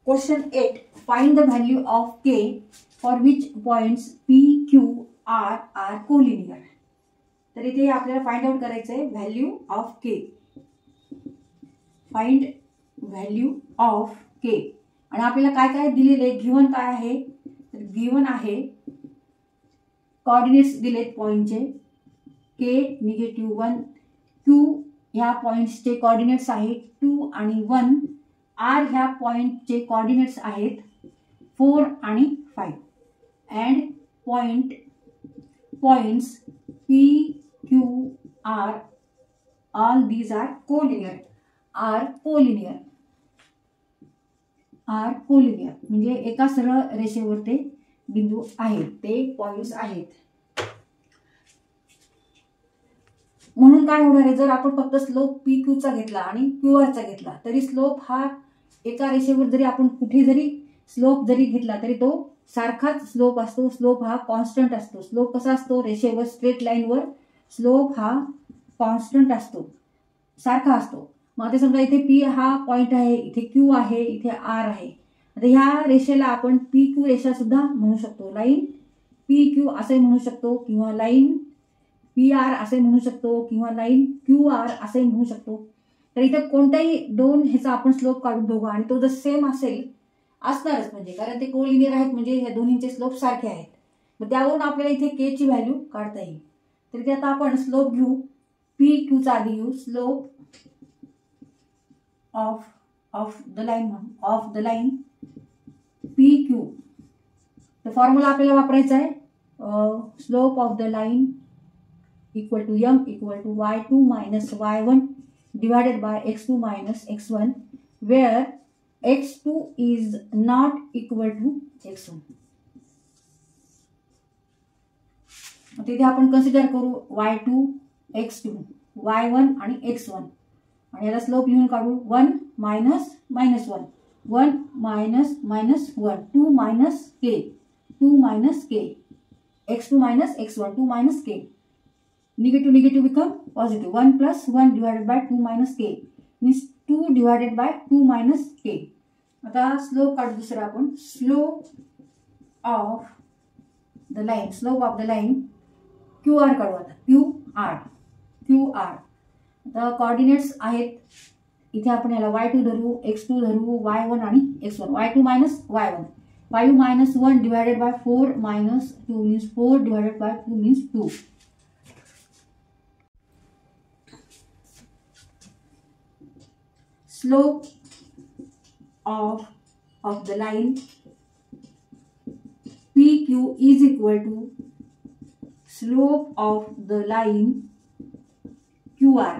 Question 8. Find the value of k for which points p, q, r are collinear. तर इथे आपल्याला find out करायचं आहे value of K. Find value of K. आणि आपल्याला काय काय दिलेले आहे, गिवन काय आहे, तर गिवन आहे कोऑर्डिनेट्स दिलेत पॉइंटचे के -1, q ह्या पॉइंट्सचे कोऑर्डिनेट्स आहेत 2 आणि 1, r ह्या पॉइंटचे कोऑर्डिनेट्स आहेत 4 आणि 5 and points p, q, r all these are collinear. म्हणजे एका सरळ रेषेवर ते बिंदू आहेत, ते पॉइंट्स आहेत. म्हणून काय होणार आहे, जर आपण फक्त स्लोप पी क्यू चा घेतला आणि क्यू आर चा घेतला तरी स्लोप हा एका रेषेवर जरी आपण कुठे जरी स्लोप जरी घेतला तरी तो सारखाच स्लोप असतो. स्लोप हा कॉन्स्टंट असतो. स्लोप कसा असतो, रेषेवर स्ट्रेट लाईनवर स्लोप हा कॉन्स्टंट असतो, सारखा असतो. मग आता समजा इथे पी हा पॉइंट आहे, इथे क्यू आहे, इथे आर आहे. आता ह्या रेषेला आपण पी क्यू रेषा सुद्धा म्हणू शकतो. लाईन पी क्यू असे म्हणू शकतो, किंवा लाईन पी आर असे म्हणू शकतो, किंवा लाईन क्यू आर असे म्हणू शकतो. तर इथे कोणत्याही दोन ह्याचा आपण स्लोप काढून बघू आणि तो जर सेम असेल असणारच, म्हणजे कारण ते कोलिनियर आहेत, म्हणजे ह्या दोन्हींचे स्लोप सारखे आहेत. मग त्यावरून आपल्याला इथे के ची व्हॅल्यू काढता येईल. तर इथे आता आपण स्लोप घेऊ, पी क्यू चा आधी घेऊ. Slope of the line P Q. तर फॉर्म्युला आपल्याला वापरायचा आहे slope of the line equal to m equal to y2 minus y1 divided by x2 minus x1 where x2 is not equal to x1. तिथे आपण consider करू y2, x2, y1 आणि x1 आणि याला स्लोप लिहून काढू 1 minus minus 1, 1 minus minus 1, 2 minus k, 2 minus k, x2 minus x1, 2 minus k. Negative become positive. 1 plus 1 divided by 2 minus k means 2 divided by 2 minus k. आता slope काढू दुसरा आपण. Slope of the line Q R काढू. आता Q R आता coordinates आहेत. इथे आपण याला y2 धरू, x2 धरू, y1 आणि x1. y2 minus y1, 5 minus 1 divided by 4 minus 2 means 4 divided by 2 means 2. Slope of the line PQ is equal to slope of the line QR.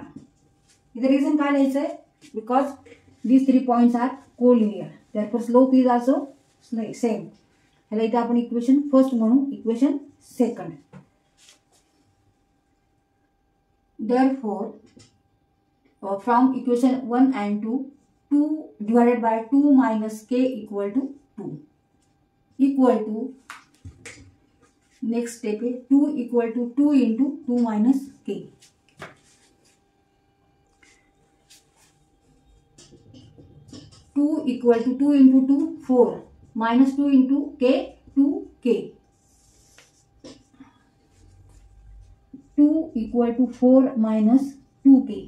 The reason काय लिहायचं आहे, because these 3 points are collinear, therefore slope is also same. ह्याला इथे आपण equation first म्हणू, equation second. Therefore from equation 1 and 2, 2 divided by 2 minus k equal to 2. Equal to, next step is 2 equal to 2 into 2 minus k. 2 equal to 2 into 2, 4. Minus 2 into k, 2k. 2 equal to 4 minus 2k.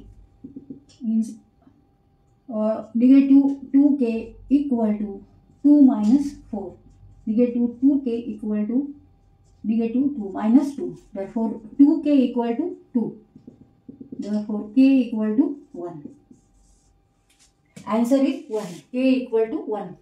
Means negative 2k equal to 2 minus 4. Negative 2k equal to negative 2 minus 2. Therefore 2k equal to 2. Therefore k equal to 1. Answer is 1. K equal to 1.